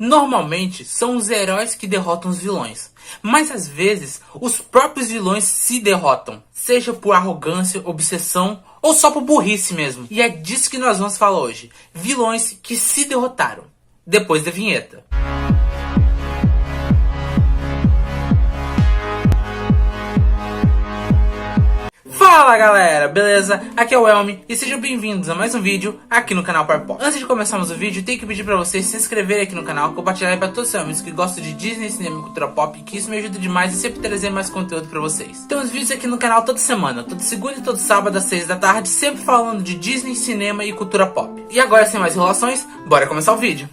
Normalmente são os heróis que derrotam os vilões, mas às vezes os próprios vilões se derrotam, seja por arrogância, obsessão ou só por burrice mesmo. E é disso que nós vamos falar hoje, vilões que se derrotaram, depois da vinheta. Fala galera, beleza? Aqui é o Elmi e sejam bem-vindos a mais um vídeo aqui no canal Powerpop. Antes de começarmos o vídeo, tenho que pedir pra vocês se inscreverem aqui no canal, compartilharem pra todos os seus amigos que gostam de Disney, cinema e cultura pop, que isso me ajuda demais e sempre trazer mais conteúdo pra vocês. Temos vídeos aqui no canal toda semana, todo segunda e todo sábado às 6 da tarde, sempre falando de Disney, cinema e cultura pop. E agora, sem mais enrolações, bora começar o vídeo.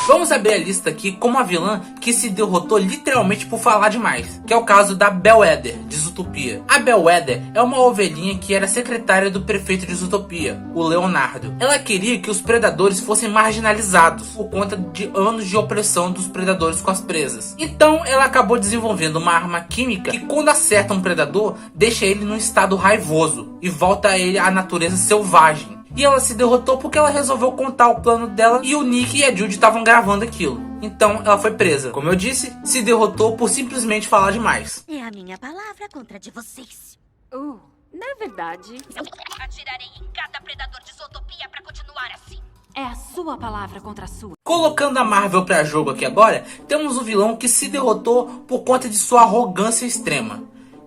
Vamos abrir a lista aqui com uma vilã que se derrotou literalmente por falar demais, que é o caso da Bellwether, de Zootopia. A Bellwether é uma ovelhinha que era secretária do prefeito de Zootopia, o Leonardo. Ela queria que os predadores fossem marginalizados por conta de anos de opressão dos predadores com as presas. Então ela acabou desenvolvendo uma arma química que, quando acerta um predador, deixa ele num estado raivoso e volta ele à natureza selvagem. E ela se derrotou porque ela resolveu contar o plano dela e o Nick e a Judy estavam gravando aquilo. Então ela foi presa. Como eu disse, se derrotou por simplesmente falar demais. É a minha palavra contra a de vocês. Na verdade, Atirarei em cada predador de Zootopia pra continuar assim. é a sua palavra contra a sua. Colocando a Marvel pra jogo aqui agora, temos um vilão que se derrotou por conta de sua arrogância extrema,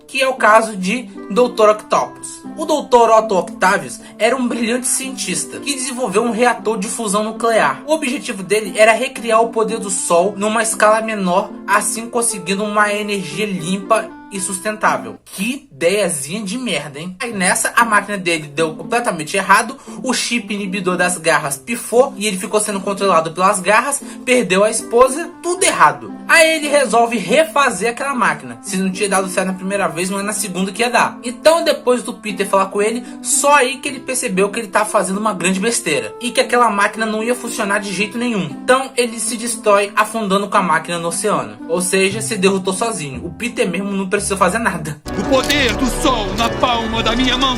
que é o caso de Dr. Octopus. O Dr. Otto Octavius era um brilhante cientista que desenvolveu um reator de fusão nuclear. O objetivo dele era recriar o poder do Sol numa escala menor, assim conseguindo uma energia limpa e sustentável. Que ideiazinha de merda, hein? Aí nessa, a máquina dele deu completamente errado, o chip inibidor das garras pifou e ele ficou sendo controlado pelas garras, perdeu a esposa, tudo errado. Aí ele resolve refazer aquela máquina. Se não tinha dado certo na primeira vez, não é na segunda que ia dar. Então depois do Peter falar com ele, só aí que ele percebeu que ele estava fazendo uma grande besteira e que aquela máquina não ia funcionar de jeito nenhum. Então ele se destrói afundando com a máquina no oceano. Ou seja, se derrotou sozinho. O Peter mesmo não precisou fazer nada. O poder do sol na palma da minha mão.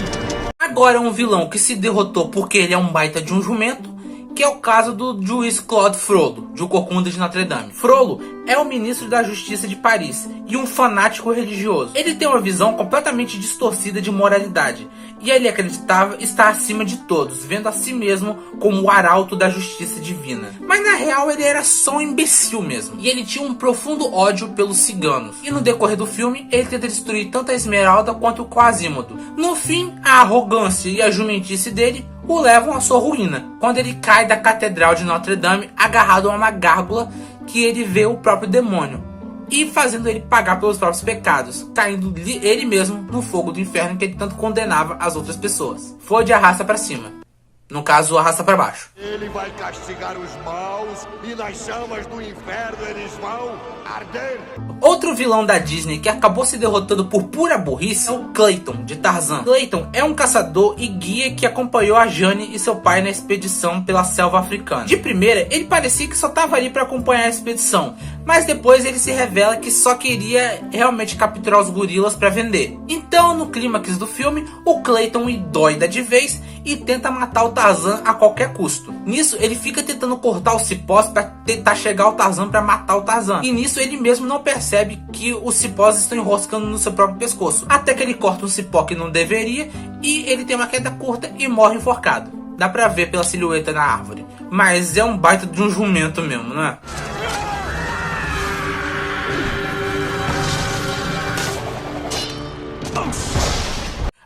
Agora um vilão que se derrotou porque ele é um baita de um jumento, que é o caso do juiz Claude Frollo, de O Corcunda de Notre Dame. Frollo é o ministro da Justiça de Paris e um fanático religioso. Ele tem uma visão completamente distorcida de moralidade e ele acreditava estar acima de todos, vendo a si mesmo como o arauto da justiça divina. Mas na real ele era só um imbecil mesmo. E ele tinha um profundo ódio pelos ciganos. E no decorrer do filme ele tenta destruir tanto a Esmeralda quanto o Quasimodo. No fim, a arrogância e a jumentice dele o levam à sua ruína, quando ele cai da Catedral de Notre Dame agarrado a uma gárgula que ele vê o próprio demônio e fazendo ele pagar pelos próprios pecados, caindo ele mesmo no fogo do inferno que ele tanto condenava as outras pessoas. Foi de arrasta pra cima. No caso, arrasta pra baixo. Ele vai castigar os maus e nas chamas do inferno eles vão arder. Outro vilão da Disney que acabou se derrotando por pura burrice é o Clayton, de Tarzan. Clayton é um caçador e guia que acompanhou a Jane e seu pai na expedição pela selva africana. De primeira, ele parecia que só estava ali para acompanhar a expedição, mas depois ele se revela que só queria realmente capturar os gorilas para vender. Então, no clímax do filme, o Clayton endoida de vez e tenta matar o Tarzan a qualquer custo. Nisso, ele fica tentando cortar os cipós para tentar chegar ao Tarzan para matar o Tarzan. E nisso, ele mesmo não percebe que os cipós estão enroscando no seu próprio pescoço. Até que ele corta um cipó que não deveria e ele tem uma queda curta e morre enforcado. Dá pra ver pela silhueta na árvore. Mas é um baita de um jumento mesmo, não é?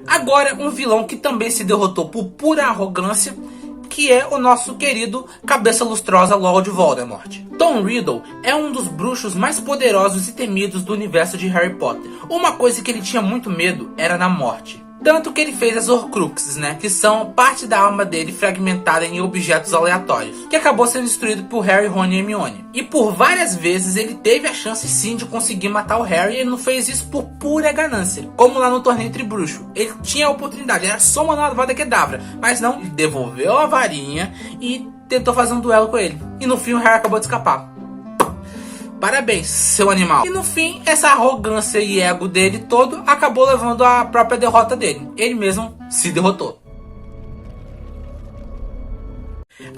Agora, um vilão que também se derrotou por pura arrogância, que é o nosso querido cabeça lustrosa Lord Voldemort. Tom Riddle é um dos bruxos mais poderosos e temidos do universo de Harry Potter. Uma coisa que ele tinha muito medo era da morte. Tanto que ele fez as Horcruxes, né? Que são parte da alma dele fragmentada em objetos aleatórios, que acabou sendo destruído por Harry, Rony e Hermione. E por várias vezes ele teve a chance sim de conseguir matar o Harry, e ele não fez isso por pura ganância. Como lá no torneio entre bruxos. Ele tinha a oportunidade, era só uma Avada Kedavra. Mas não, ele devolveu a varinha e tentou fazer um duelo com ele. E no fim o Harry acabou de escapar. Parabéns, seu animal. E no fim, essa arrogância e ego dele todo acabou levando à própria derrota dele. Ele mesmo se derrotou.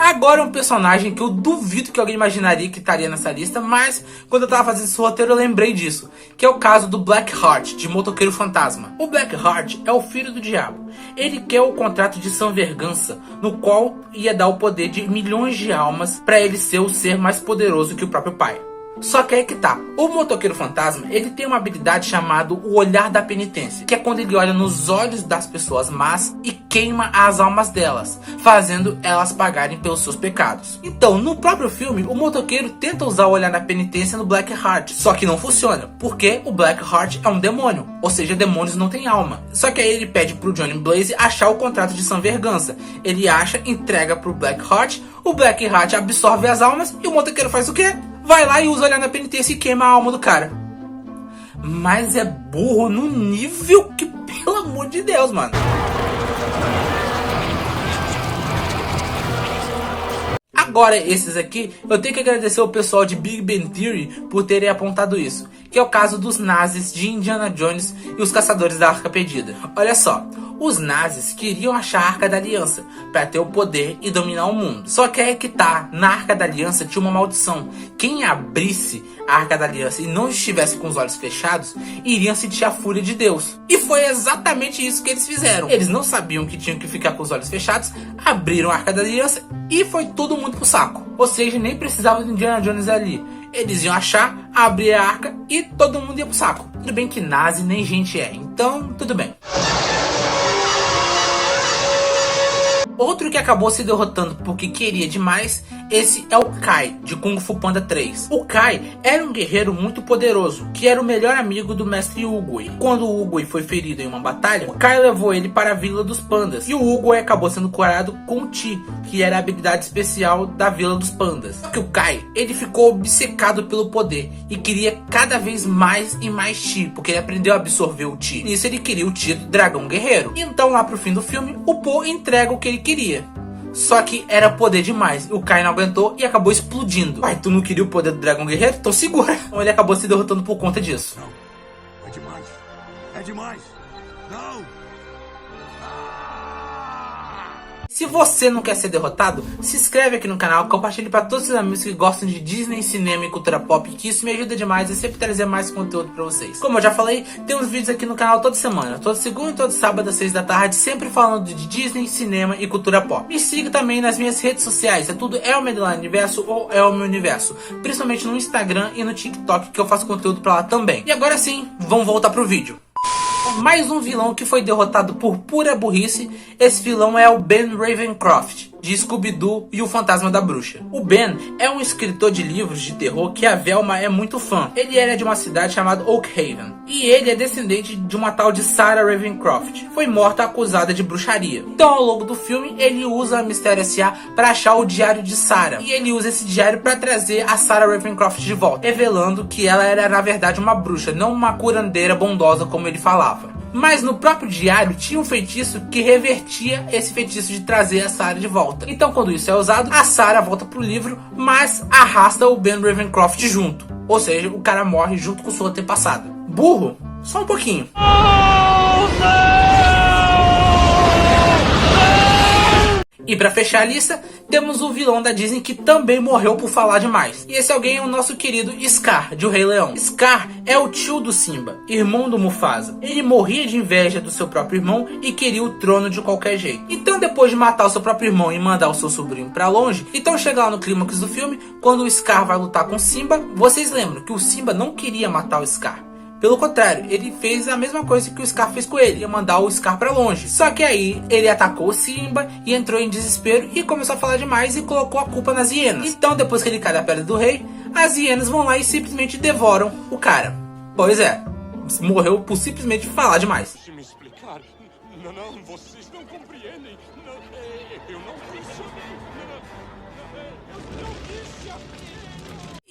Agora um personagem que eu duvido que alguém imaginaria que estaria nessa lista, mas quando eu tava fazendo esse roteiro eu lembrei disso, que é o caso do Blackheart, de Motoqueiro Fantasma. O Blackheart é o filho do diabo. Ele quer o contrato de Sanvergança, no qual ia dar o poder de milhões de almas para ele ser o ser mais poderoso que o próprio pai. Só que aí que tá, o Motoqueiro Fantasma, ele tem uma habilidade chamada o Olhar da Penitência, que é quando ele olha nos olhos das pessoas más e queima as almas delas, fazendo elas pagarem pelos seus pecados. Então, no próprio filme, o motoqueiro tenta usar o Olhar da Penitência no Blackheart, só que não funciona, porque o Blackheart é um demônio, ou seja, demônios não têm alma. Só que aí ele pede pro Johnny Blaze achar o contrato de Sanvergança. Ele acha, entrega pro Blackheart, o Blackheart absorve as almas e o motoqueiro faz o quê? Vai lá e usa Olhar na Penitência e queima a alma do cara. Mas é burro no nível que, pelo amor de Deus, mano. Agora esses aqui, eu tenho que agradecer o pessoal de Big Bang Theory por terem apontado isso, que é o caso dos nazis de Indiana Jones e os caçadores da Arca Perdida. Olha só, os nazis queriam achar a Arca da Aliança para ter o poder e dominar o mundo. Só que é que tá, na Arca da Aliança tinha uma maldição. Quem abrisse a Arca da Aliança e não estivesse com os olhos fechados, iriam sentir a fúria de Deus. E foi exatamente isso que eles fizeram. Eles não sabiam que tinham que ficar com os olhos fechados, abriram a Arca da Aliança e foi todo mundo pro saco. Ou seja, nem precisava de Indiana Jones ali. Eles iam achar, abrir a arca e todo mundo ia pro saco. Tudo bem que nazi nem gente é, então tudo bem. Outro que acabou se derrotando porque queria demais, esse é o Kai, de Kung Fu Panda 3. O Kai era um guerreiro muito poderoso, que era o melhor amigo do mestre Oogway. Quando o Oogway foi ferido em uma batalha, o Kai levou ele para a Vila dos Pandas. E o Oogway acabou sendo curado com Chi, que era a habilidade especial da Vila dos Pandas. Só que o Kai, ele ficou obcecado pelo poder e queria cada vez mais e mais Chi, porque ele aprendeu a absorver o Chi. Nisso ele queria o Chi do Dragão Guerreiro. Então lá pro fim do filme, o Po entrega o que ele queria. Só que era poder demais. O Kai não aguentou e acabou explodindo. Pai, tu não queria o poder do Dragão Guerreiro? Então segura. Então ele acabou se derrotando por conta disso. Não. É demais. É demais. Não. Se você não quer ser derrotado, se inscreve aqui no canal, compartilhe para todos os seus amigos que gostam de Disney, cinema e cultura pop, que isso me ajuda demais a sempre trazer mais conteúdo para vocês. Como eu já falei, tem uns vídeos aqui no canal toda semana, toda segunda e todo sábado às 6 da tarde, sempre falando de Disney, cinema e cultura pop. Me siga também nas minhas redes sociais, é tudo Elmer Universo ou Elmer Universo, principalmente no Instagram e no TikTok, que eu faço conteúdo para lá também. E agora sim, vamos voltar pro vídeo. Mais um vilão que foi derrotado por pura burrice. Esse vilão é o Ben Ravencroft, de Scooby-Doo e o Fantasma da Bruxa. O Ben é um escritor de livros de terror que a Velma é muito fã. Ele era de uma cidade chamada Oakhaven. E ele é descendente de uma tal de Sarah Ravencroft. Foi morta acusada de bruxaria. Então ao longo do filme ele usa a Mistério S.A. para achar o diário de Sarah. E ele usa esse diário para trazer a Sarah Ravencroft de volta, revelando que ela era na verdade uma bruxa, não uma curandeira bondosa como ele falava. Mas no próprio diário tinha um feitiço que revertia esse feitiço de trazer a Sarah de volta. Então quando isso é usado, a Sarah volta pro livro, mas arrasta o Ben Ravencroft junto. Ou seja, o cara morre junto com sua antepassada. Burro? Só um pouquinho. E pra fechar a lista, temos o vilão da Disney que também morreu por falar demais. E esse alguém é o nosso querido Scar, de O Rei Leão. Scar é o tio do Simba, irmão do Mufasa. Ele morria de inveja do seu próprio irmão e queria o trono de qualquer jeito. Então depois de matar o seu próprio irmão e mandar o seu sobrinho pra longe, então chega lá no clímax do filme, quando o Scar vai lutar com o Simba, vocês lembram que o Simba não queria matar o Scar. Pelo contrário, ele fez a mesma coisa que o Scar fez com ele, ia mandar o Scar pra longe. Só que aí, ele atacou o Simba e entrou em desespero e começou a falar demais e colocou a culpa nas hienas. Então, depois que ele cai da pedra do rei, as hienas vão lá e simplesmente devoram o cara. Pois é, morreu por simplesmente falar demais. Deixe me explicar. Não, vocês não compreendem. Eu não quis.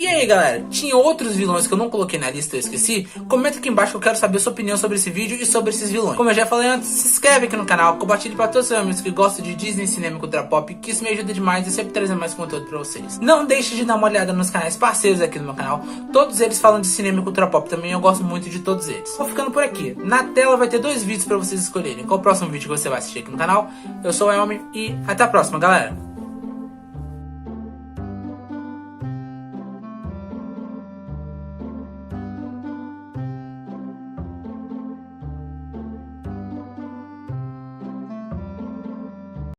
E aí galera, tinha outros vilões que eu não coloquei na lista e eu esqueci? Comenta aqui embaixo que eu quero saber a sua opinião sobre esse vídeo e sobre esses vilões. Como eu já falei antes, se inscreve aqui no canal, compartilhe para todos os seus amigos que gostam de Disney, cinema e cultura pop, que isso me ajuda demais e sempre trazer mais conteúdo para vocês. Não deixe de dar uma olhada nos canais parceiros aqui no meu canal, todos eles falam de cinema e cultura pop também, eu gosto muito de todos eles. Vou ficando por aqui, na tela vai ter 2 vídeos para vocês escolherem qual o próximo vídeo que você vai assistir aqui no canal. Eu sou o Elmer e até a próxima galera.